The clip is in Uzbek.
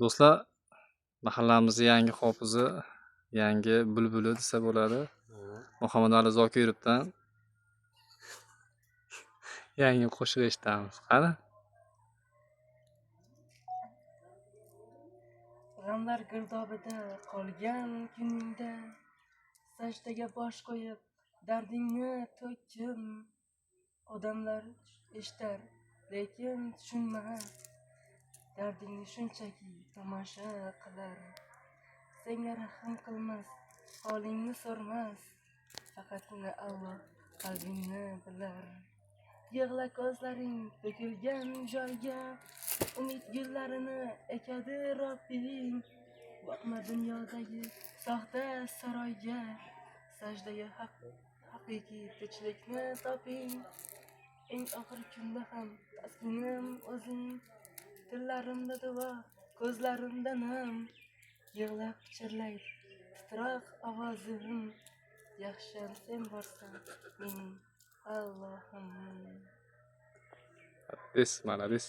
Do'stlar, mahallamizning yangi hofizi, yangi bulbuli desa bo'ladi. Muhammadali Zokirovdan yangi qo'shiq eshitamiz. Qani? G'amlar girdobida qolgan kuningda sajdaga bosh qo'yib dardingni to'kkim. Odamlar eshitar, lekin tushunmas. Dardingni shunchaki tomosha qilar. Senga rahm qilmas, holingni so'rmas. Faqatgina Alloh qalbingni bilar. Yig'la ko'zlaring to'kilgan joyga, umid gullarini ekadi Robbing. Boqma dunyodagi soxta saroyga, sajdaga haqiqiy tinchlikni toping. Eng og'ir kunda ham taskinim o'zing. Tillarimda duo, ko'zlarimda nam. Yig'lab pichirlaydi titroq ovozim. Yaxshiyam sen borsan mening Allohim. Молодец.